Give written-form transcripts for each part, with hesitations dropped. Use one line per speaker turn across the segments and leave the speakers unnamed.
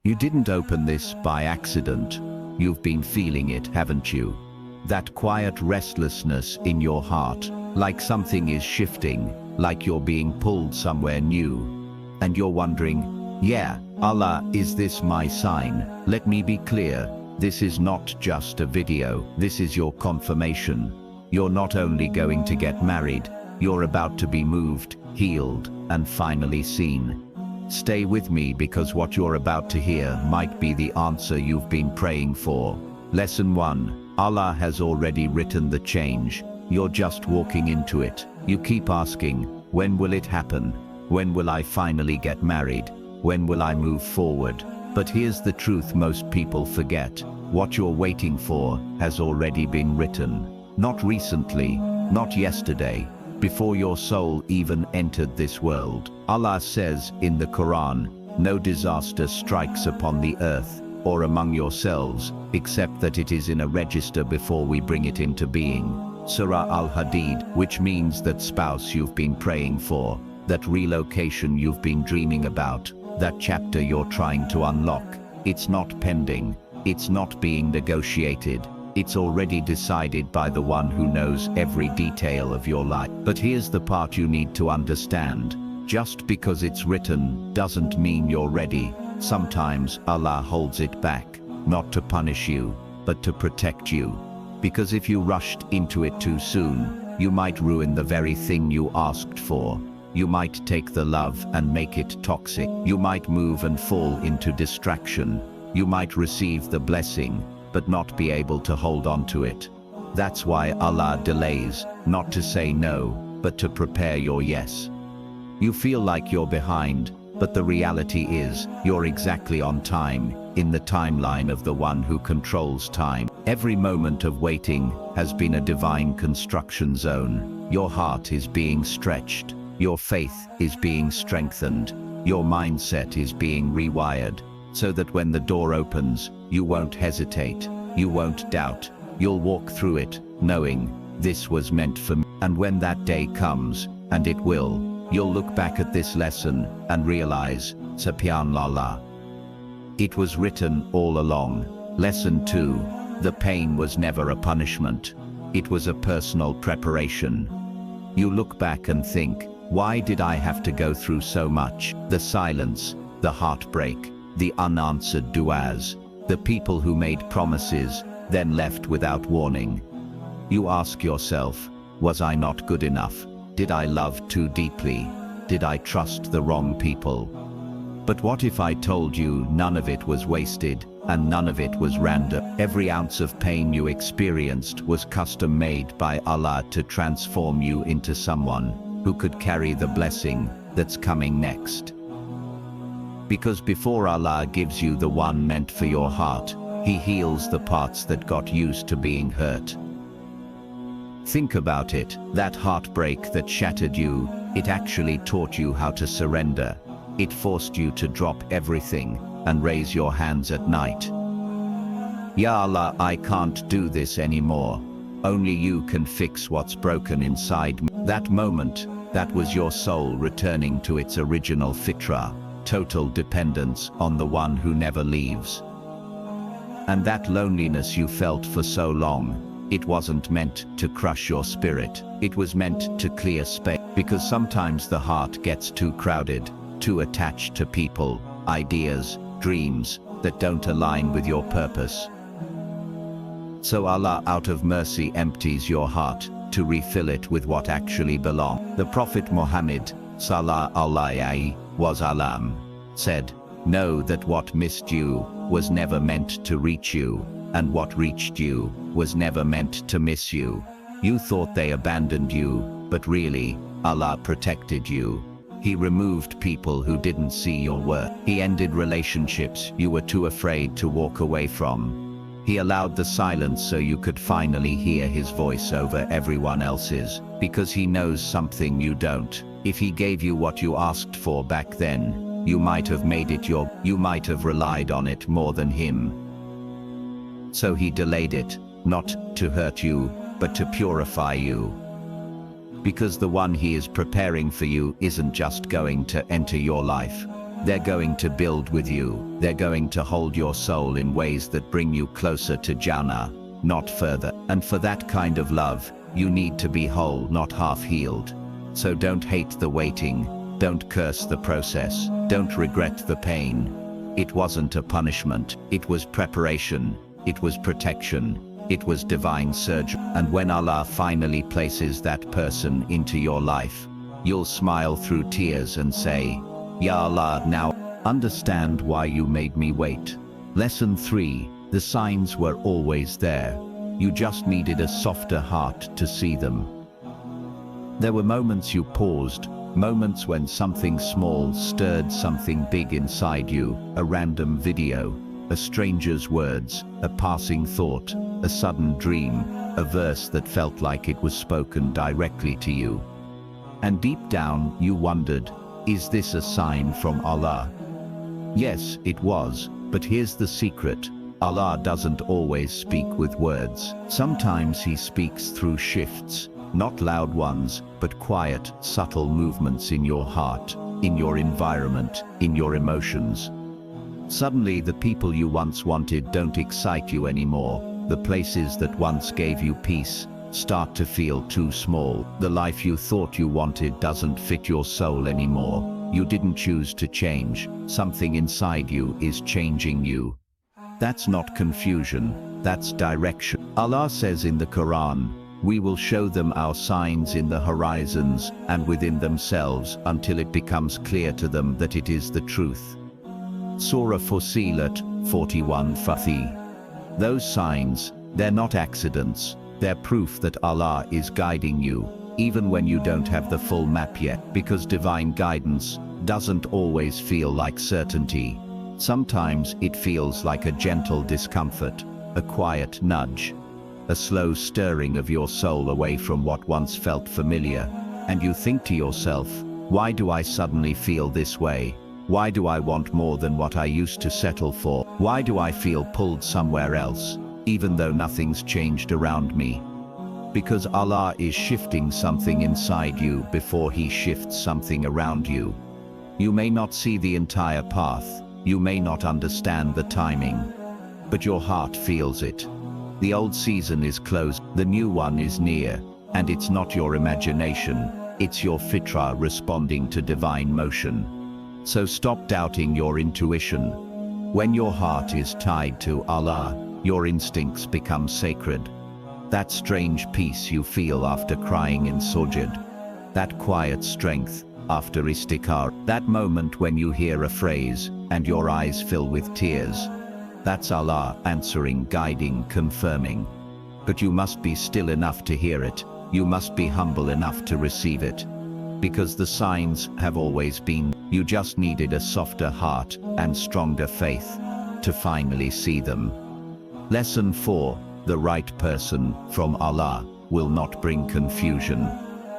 You didn't open this by accident. You've been feeling it, haven't you? That quiet restlessness in your heart, like something is shifting, like you're being pulled somewhere new. And you're wondering, yeah, Allah, is this my sign? Let me be clear, this is not just a video, this is your confirmation. You're not only going to get married, you're about to be moved, healed, and finally seen. Stay with me because what you're about to hear might be the answer you've been praying for. Lesson 1. Allah has already written the change. You're just walking into it. You keep asking, when will it happen? When will I finally get married? When will I move forward? But here's the truth most people forget. What you're waiting for has already been written. Not recently, not yesterday, before your soul even entered this world. Allah says in the Quran, no disaster strikes upon the earth or among yourselves, except that it is in a register before we bring it into being. Surah Al-Hadid, which means that spouse you've been praying for, that relocation you've been dreaming about, that chapter you're trying to unlock, it's not pending, it's not being negotiated. It's already decided by the one who knows every detail of your life. But here's the part you need to understand. Just because it's written doesn't mean you're ready. Sometimes Allah holds it back, not to punish you, but to protect you. Because if you rushed into it too soon, you might ruin the very thing you asked for. You might take the love and make it toxic. You might move and fall into distraction. You might receive the blessing, but not be able to hold on to it. That's why Allah delays, not to say no, but to prepare your yes. You feel like you're behind, but the reality is, you're exactly on time, in the timeline of the one who controls time. Every moment of waiting has been a divine construction zone. Your heart is being stretched. Your faith is being strengthened. Your mindset is being rewired, so that when the door opens, you won't hesitate, you won't doubt, you'll walk through it, knowing, this was meant for me. And when that day comes, and it will, you'll look back at this lesson and realize, Subhanallah, it was written all along. Lesson 2, the pain was never a punishment. It was a personal preparation. You look back and think, why did I have to go through so much? The silence, the heartbreak, the unanswered du'as, the people who made promises, then left without warning. You ask yourself, was I not good enough? Did I love too deeply? Did I trust the wrong people? But what if I told you none of it was wasted, and none of it was random? Every ounce of pain you experienced was custom made by Allah to transform you into someone who could carry the blessing that's coming next. Because before Allah gives you the one meant for your heart, He heals the parts that got used to being hurt. Think about it, that heartbreak that shattered you, it actually taught you how to surrender. It forced you to drop everything and raise your hands at night. Ya Allah, I can't do this anymore. Only you can fix what's broken inside me. That moment, that was your soul returning to its original fitra. Total dependence on the one who never leaves. And that loneliness you felt for so long, it wasn't meant to crush your spirit. It was meant to clear space. Because sometimes the heart gets too crowded, too attached to people, ideas, dreams that don't align with your purpose. So Allah out of mercy empties your heart to refill it with what actually belongs. The Prophet Muhammad sallallahu was alam, said, know that what missed you was never meant to reach you, and what reached you was never meant to miss you. You thought they abandoned you, but really, Allah protected you. He removed people who didn't see your worth. He ended relationships you were too afraid to walk away from. He allowed the silence so you could finally hear His voice over everyone else's, because He knows something you don't. If He gave you what you asked for back then, you might have made it you might have relied on it more than Him. So He delayed it, not to hurt you, but to purify you. Because the one He is preparing for you isn't just going to enter your life. They're going to build with you. They're going to hold your soul in ways that bring you closer to Jannah, not further. And for that kind of love, you need to be whole, not half-healed. So don't hate the waiting. Don't curse the process. Don't regret the pain. It wasn't a punishment. It was preparation. It was protection. It was divine surgery. And when Allah finally places that person into your life, you'll smile through tears and say, Ya Allah, now understand why you made me wait. Lesson 3. The signs were always there. You just needed a softer heart to see them. There were moments you paused, moments when something small stirred something big inside you, a random video, a stranger's words, a passing thought, a sudden dream, a verse that felt like it was spoken directly to you. And deep down, you wondered, is this a sign from Allah? Yes, it was, but here's the secret. Allah doesn't always speak with words. Sometimes He speaks through shifts, not loud ones, but quiet, subtle movements in your heart, in your environment, in your emotions. Suddenly the people you once wanted don't excite you anymore. The places that once gave you peace start to feel too small. The life you thought you wanted doesn't fit your soul anymore. You didn't choose to change. Something inside you is changing you. That's not confusion, that's direction. Allah says in the Quran, we will show them our signs in the horizons and within themselves until it becomes clear to them that it is the truth. Surah Fussilat 41:30. Those signs, they're not accidents, they're proof that Allah is guiding you, even when you don't have the full map yet, because divine guidance doesn't always feel like certainty. Sometimes it feels like a gentle discomfort, a quiet nudge, a slow stirring of your soul away from what once felt familiar, and you think to yourself, why do I suddenly feel this way? Why do I want more than what I used to settle for? Why do I feel pulled somewhere else, even though nothing's changed around me? Because Allah is shifting something inside you before He shifts something around you. You may not see the entire path, you may not understand the timing, but your heart feels it. The old season is closed, the new one is near, and it's not your imagination, it's your fitra responding to divine motion. So stop doubting your intuition. When your heart is tied to Allah, your instincts become sacred. That strange peace you feel after crying in sujud, that quiet strength after istikhar, that moment when you hear a phrase and your eyes fill with tears, that's Allah answering, guiding, confirming. But you must be still enough to hear it. You must be humble enough to receive it. Because the signs have always been, you just needed a softer heart and stronger faith to finally see them. Lesson 4. The right person from Allah will not bring confusion.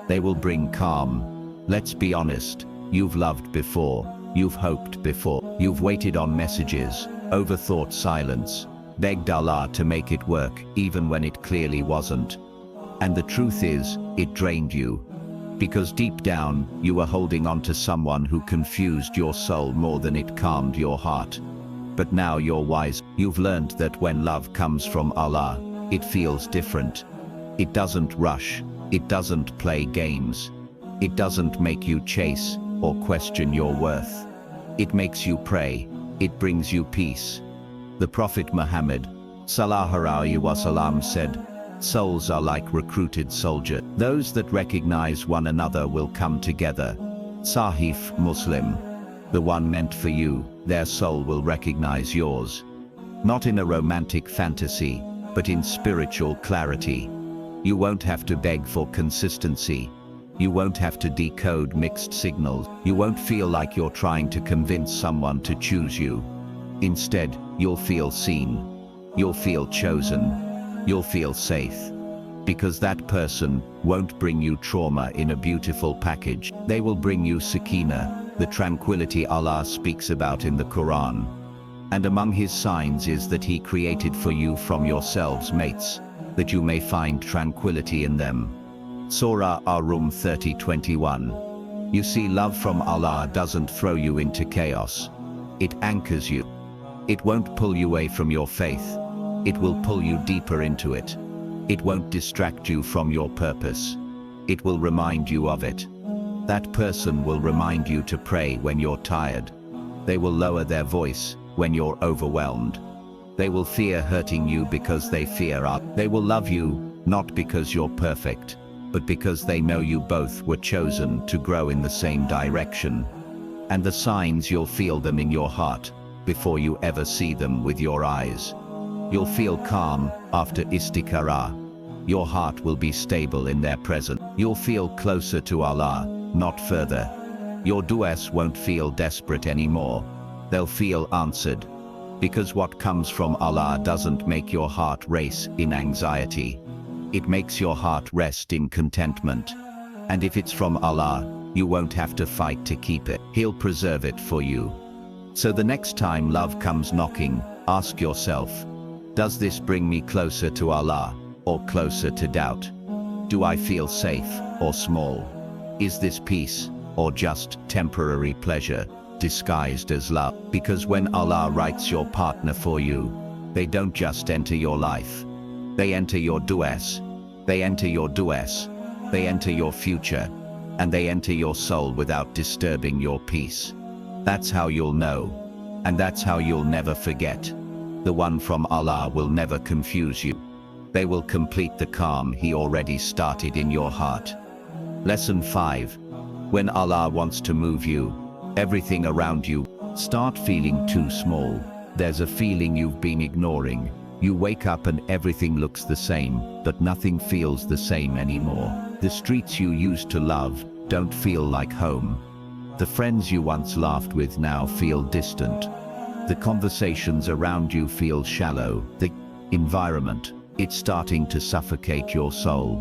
They will bring calm. Let's be honest, you've loved before, you've hoped before, you've waited on messages, overthought silence, begged Allah to make it work even when it clearly wasn't. And the truth is, it drained you. Because deep down, you were holding on to someone who confused your soul more than it calmed your heart. But now you're wise. You've learned that when love comes from Allah, it feels different. It doesn't rush. It doesn't play games. It doesn't make you chase or question your worth. It makes you pray. It brings you peace. The Prophet Muhammad sallallahu alaihi wasallam said, souls are like recruited soldiers. Those that recognize one another will come together. Sahih Muslim. The one meant for you, their soul will recognize yours. Not in a romantic fantasy, but in spiritual clarity. You won't have to beg for consistency. You won't have to decode mixed signals. You won't feel like you're trying to convince someone to choose you. Instead, you'll feel seen. You'll feel chosen. You'll feel safe. Because that person won't bring you trauma in a beautiful package. They will bring you sakina, the tranquility Allah speaks about in the Quran. And among His signs is that He created for you from yourselves mates, that you may find tranquility in them. Surah Ar-Rum 30:21. You see, love from Allah doesn't throw you into chaos. It anchors you. It won't pull you away from your faith. It will pull you deeper into it. It won't distract you from your purpose. It will remind you of it. That person will remind you to pray when you're tired. They will lower their voice when you're overwhelmed. They will fear hurting you because they fear Allah. They will love you not because you're perfect, but because they know you both were chosen to grow in the same direction. And the signs, you'll feel them in your heart before you ever see them with your eyes. You'll feel calm after istikhara. Your heart will be stable in their presence. You'll feel closer to Allah, not further. Your du'as won't feel desperate anymore. They'll feel answered. Because what comes from Allah doesn't make your heart race in anxiety. It makes your heart rest in contentment. And if it's from Allah, you won't have to fight to keep it. He'll preserve it for you. So the next time love comes knocking, ask yourself, does this bring me closer to Allah or closer to doubt? Do I feel safe or small? Is this peace or just temporary pleasure disguised as love? Because when Allah writes your partner for you, they don't just enter your life. They enter your du'as. They enter your du'as. They enter your future. And they enter your soul without disturbing your peace. That's how you'll know. And that's how you'll never forget. The one from Allah will never confuse you. They will complete the calm He already started in your heart. Lesson 5. When Allah wants to move you, everything around you start feeling too small. There's a feeling you've been ignoring. You wake up and everything looks the same, but nothing feels the same anymore. The streets you used to love don't feel like home. The friends you once laughed with now feel distant. The conversations around you feel shallow. The environment, it's starting to suffocate your soul.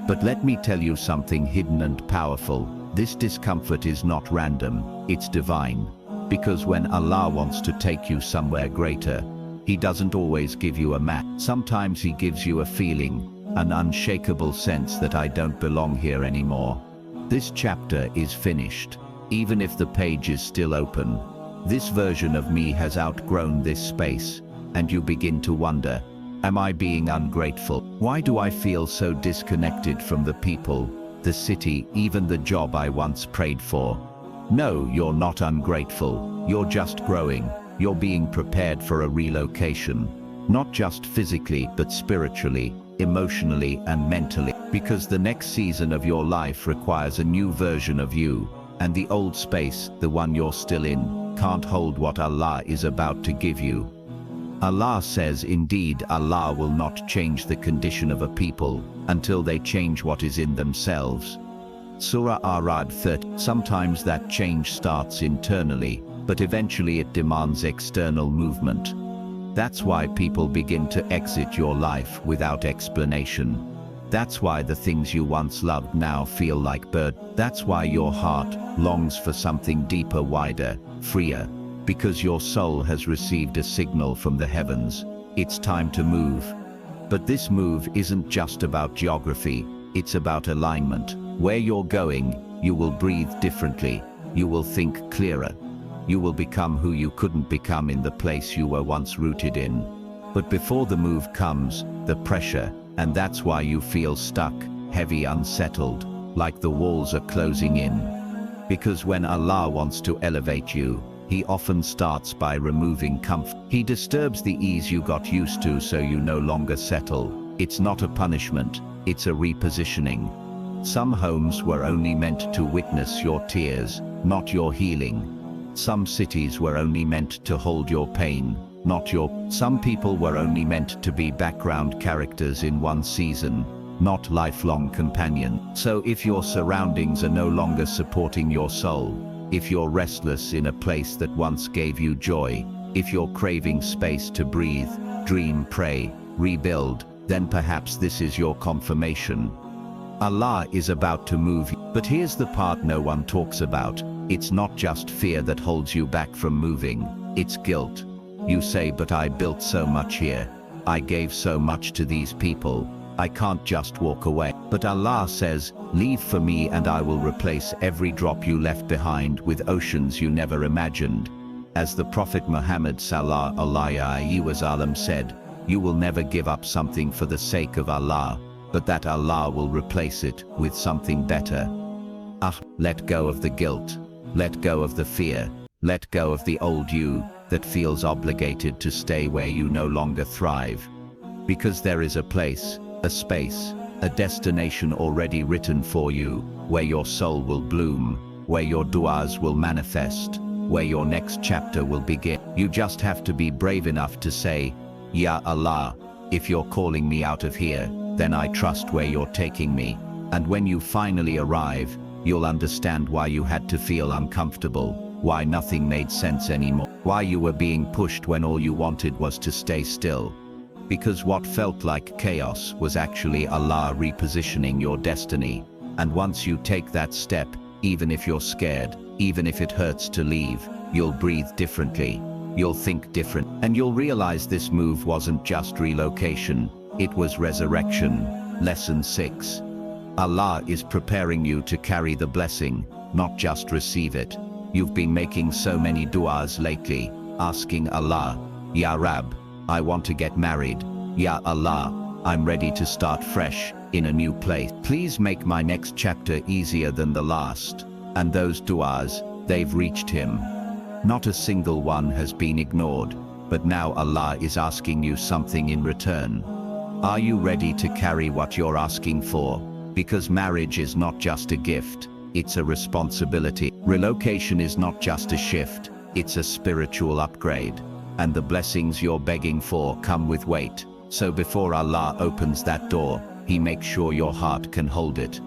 But let me tell you something hidden and powerful. This discomfort is not random, it's divine. Because when Allah wants to take you somewhere greater, He doesn't always give you a map. Sometimes He gives you a feeling, an unshakable sense that I don't belong here anymore. This chapter is finished. Even if the page is still open, this version of me has outgrown this space, and you begin to wonder, am I being ungrateful? Why do I feel so disconnected from the people, the city, even the job I once prayed for? No, you're not ungrateful. You're just growing. You're being prepared for a relocation. Not just physically, but spiritually, emotionally, and mentally. Because the next season of your life requires a new version of you, and the old space, the one you're still in, can't hold what Allah is about to give you. Allah says, indeed, Allah will not change the condition of a people until they change what is in themselves. Surah Ar-Ra'd 30. Sometimes that change starts internally, but eventually it demands external movement. That's why people begin to exit your life without explanation. That's why the things you once loved now feel like burden. That's why your heart longs for something deeper, wider, freer. Because your soul has received a signal from the heavens. It's time to move. But this move isn't just about geography, it's about alignment. Where you're going, you will breathe differently. You will think clearer. You will become who you couldn't become in the place you were once rooted in. But before the move comes, the pressure, and that's why you feel stuck, heavy, unsettled, like the walls are closing in. Because when Allah wants to elevate you, He often starts by removing comfort. He disturbs the ease you got used to so you no longer settle. It's not a punishment, it's a repositioning. Some homes were only meant to witness your tears, not your healing. Some cities were only meant to hold your pain, not your. Some people were only meant to be background characters in one season, not lifelong companions. So if your surroundings are no longer supporting your soul, if you're restless in a place that once gave you joy, if you're craving space to breathe, dream, pray, rebuild, then perhaps this is your confirmation. Allah is about to move you. But here's the part no one talks about. It's not just fear that holds you back from moving, it's guilt. You say, but I built so much here. I gave so much to these people. I can't just walk away. But Allah says, leave for me and I will replace every drop you left behind with oceans you never imagined. As the Prophet Muhammad sallallahu alaihi wasallam said, you will never give up something for the sake of Allah, but that Allah will replace it with something better. Let go of the guilt. Let go of the fear. Let go of the old you that feels obligated to stay where you no longer thrive. Because there is a place, a space, a destination already written for you, where your soul will bloom, where your du'as will manifest, where your next chapter will begin. You just have to be brave enough to say, Ya Allah, if you're calling me out of here, then I trust where you're taking me. And when you finally arrive, you'll understand why you had to feel uncomfortable, why nothing made sense anymore, why you were being pushed when all you wanted was to stay still. Because what felt like chaos was actually Allah repositioning your destiny. And once you take that step, even if you're scared, even if it hurts to leave, you'll breathe differently, you'll think different, and you'll realize this move wasn't just relocation, it was resurrection. Lesson 6. Allah is preparing you to carry the blessing, not just receive it. You've been making so many du'as lately, asking Allah, Ya Rab, I want to get married. Ya Allah, I'm ready to start fresh, in a new place. Please make my next chapter easier than the last. And those du'as, they've reached Him. Not a single one has been ignored, but now Allah is asking you something in return. Are you ready to carry what you're asking for? Because marriage is not just a gift, it's a responsibility. Relocation is not just a shift, it's a spiritual upgrade. And the blessings you're begging for come with weight. So before Allah opens that door, He makes sure your heart can hold it.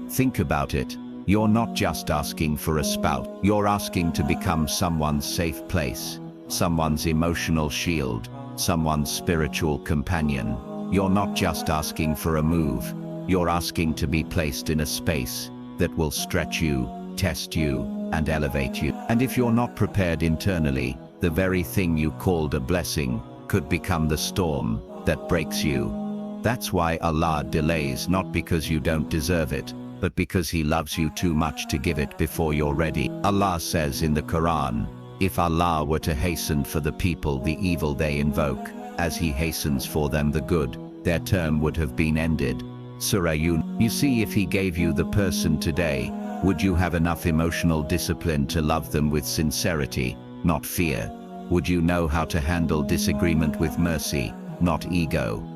Think about it. You're not just asking for a spouse. You're asking to become someone's safe place, someone's emotional shield, someone's spiritual companion. You're not just asking for a move. You're asking to be placed in a space that will stretch you, test you, and elevate you. And if you're not prepared internally, the very thing you called a blessing could become the storm that breaks you. That's why Allah delays, not because you don't deserve it, but because He loves you too much to give it before you're ready. Allah says in the Quran, if Allah were to hasten for the people the evil they invoke, as He hastens for them the good, their term would have been ended. Surah Yunus. You see, if He gave you the person today, would you have enough emotional discipline to love them with sincerity, not fear? Would you know how to handle disagreement with mercy, not ego?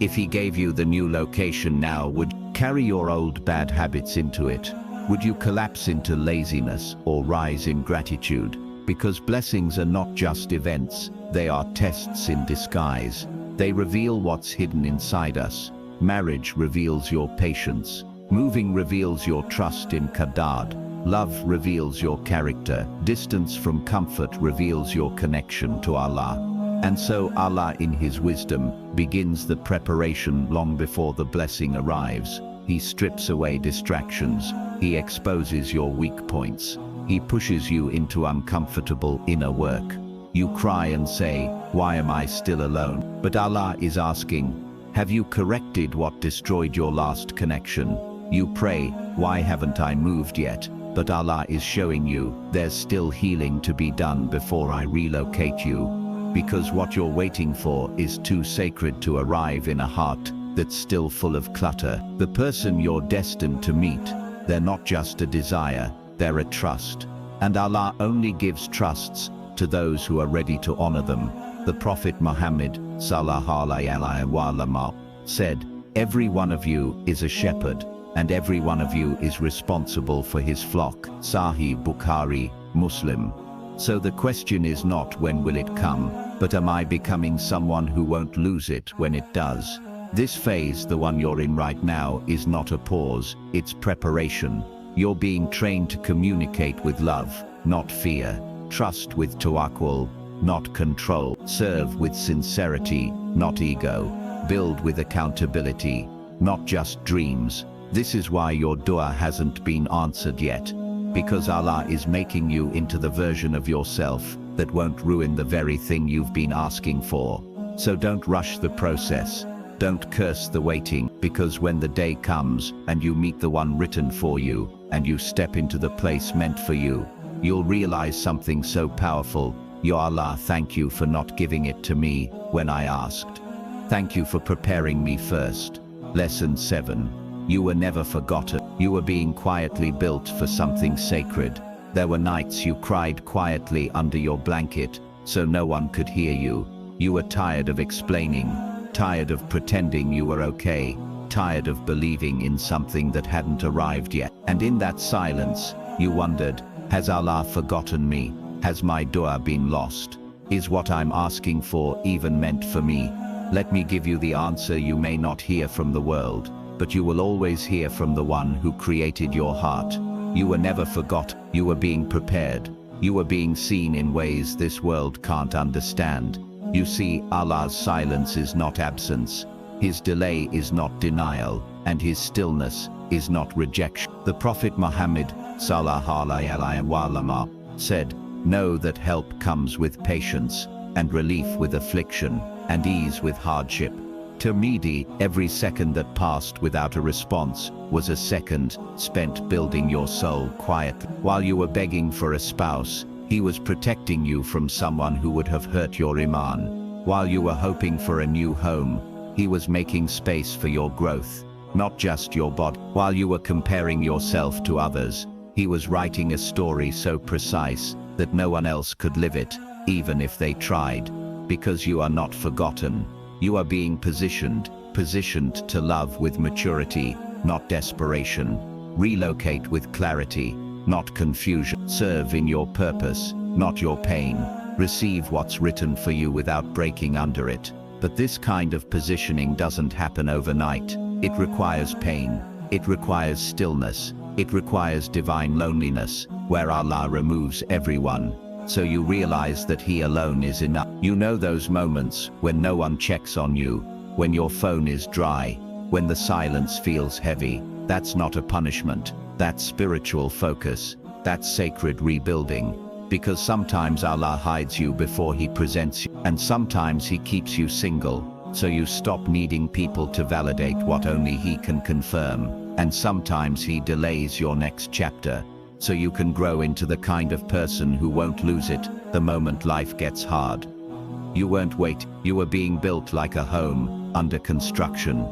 If He gave you the new location now, would you carry your old bad habits into it? Would you collapse into laziness or rise in gratitude? Because blessings are not just events, they are tests in disguise. They reveal what's hidden inside us. Marriage reveals your patience. Moving reveals your trust in Qadr. Love reveals your character. Distance from comfort reveals your connection to Allah. And so Allah in His wisdom begins the preparation long before the blessing arrives. He strips away distractions. He exposes your weak points. He pushes you into uncomfortable inner work. You cry and say, why am I still alone? But Allah is asking, have you corrected what destroyed your last connection? You pray, why haven't I moved yet? But Allah is showing you, there's still healing to be done before I relocate you. Because what you're waiting for is too sacred to arrive in a heart that's still full of clutter. The person you're destined to meet, they're not just a desire, they're a trust. And Allah only gives trusts to those who are ready to honor them. The Prophet Muhammad sallallahu alaihi wasallam said, every one of you is a shepherd, and every one of you is responsible for his flock. Sahih Bukhari, Muslim. So the question is not when will it come, but am I becoming someone who won't lose it when it does? This phase, the one you're in right now, is not a pause, it's preparation. You're being trained to communicate with love, not fear. Trust with tawakkul, not control. Serve with sincerity, not ego. Build with accountability, not just dreams. This is why your dua hasn't been answered yet. Because Allah is making you into the version of yourself that won't ruin the very thing you've been asking for. So don't rush the process. Don't curse the waiting, because when the day comes and you meet the one written for you, and you step into the place meant for you, you'll realize something so powerful. Ya Allah, thank you for not giving it to me when I asked. Thank you for preparing me first. Lesson 7. You were never forgotten. You were being quietly built for something sacred. There were nights you cried quietly under your blanket, so no one could hear you. You were tired of explaining, tired of pretending you were okay, tired of believing in something that hadn't arrived yet. And in that silence, you wondered, has Allah forgotten me? Has my dua been lost? Is what I'm asking for even meant for me? Let me give you the answer you may not hear from the world, but you will always hear from the one who created your heart. You were never forgot. You were being prepared. You were being seen in ways this world can't understand. You see, Allah's silence is not absence. His delay is not denial, and his stillness is not rejection. The Prophet Muhammad ﷺ said, know that help comes with patience, and relief with affliction, and ease with hardship. To Mehdi, every second that passed without a response was a second spent building your soul quietly. While you were begging for a spouse, he was protecting you from someone who would have hurt your iman. While you were hoping for a new home, he was making space for your growth, not just your body. While you were comparing yourself to others, he was writing a story so precise that no one else could live it, even if they tried. Because you are not forgotten. You are being positioned to love with maturity, not desperation. Relocate with clarity, not confusion. Serve in your purpose, not your pain. Receive what's written for you without breaking under it. But this kind of positioning doesn't happen overnight. It requires pain. It requires stillness. It requires divine loneliness, where Allah removes everyone, so you realize that He alone is enough. You know those moments when no one checks on you, when your phone is dry, when the silence feels heavy. That's not a punishment. That's spiritual focus. That's sacred rebuilding. Because sometimes Allah hides you before He presents you, and sometimes He keeps you single, so you stop needing people to validate what only He can confirm. And sometimes He delays your next chapter, so you can grow into the kind of person who won't lose it the moment life gets hard. You weren't waiting. You were being built like a home, under construction.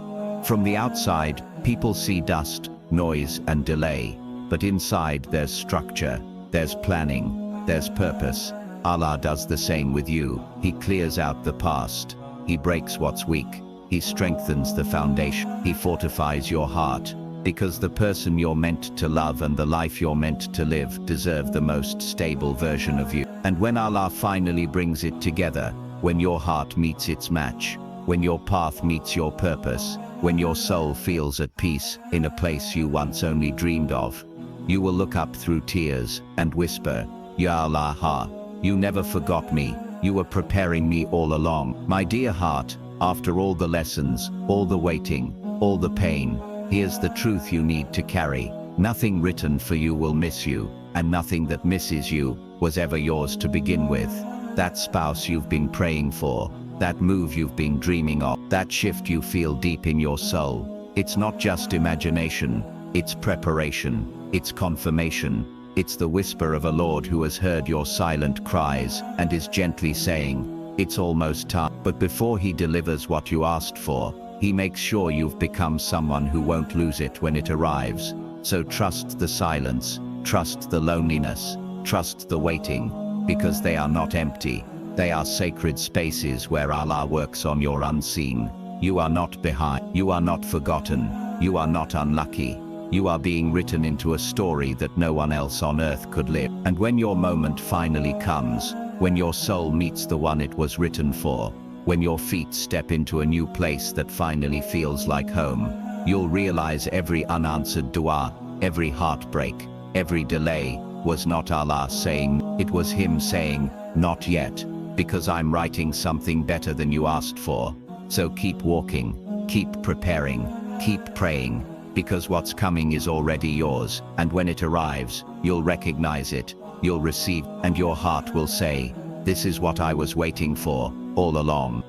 From the outside, people see dust, noise, and delay. But inside there's structure, there's planning, there's purpose. Allah does the same with you. He clears out the past. He breaks what's weak. He strengthens the foundation. He fortifies your heart. Because the person you're meant to love and the life you're meant to live deserve the most stable version of you. And when Allah finally brings it together, when your heart meets its match, when your path meets your purpose, when your soul feels at peace in a place you once only dreamed of, you will look up through tears and whisper, Ya Allah, you never forgot me. You were preparing me all along. My dear heart, after all the lessons, all the waiting, all the pain, here's the truth you need to carry. Nothing written for you will miss you, and nothing that misses you was ever yours to begin with. That spouse you've been praying for, that move you've been dreaming of, that shift you feel deep in your soul, it's not just imagination, it's preparation, it's confirmation, it's the whisper of a Lord who has heard your silent cries and is gently saying, it's almost time. But before He delivers what you asked for, He makes sure you've become someone who won't lose it when it arrives. So trust the silence, trust the loneliness, trust the waiting, because they are not empty. They are sacred spaces where Allah works on your unseen. You are not behind. You are not forgotten. You are not unlucky. You are being written into a story that no one else on earth could live. And when your moment finally comes, when your soul meets the one it was written for, when your feet step into a new place that finally feels like home, you'll realize every unanswered dua, every heartbreak, every delay was not Allah saying, it was Him saying, not yet, because I'm writing something better than you asked for. So keep walking, keep preparing, keep praying, because what's coming is already yours, and when it arrives, you'll recognize it, you'll receive, and your heart will say, this is what I was waiting for, all along.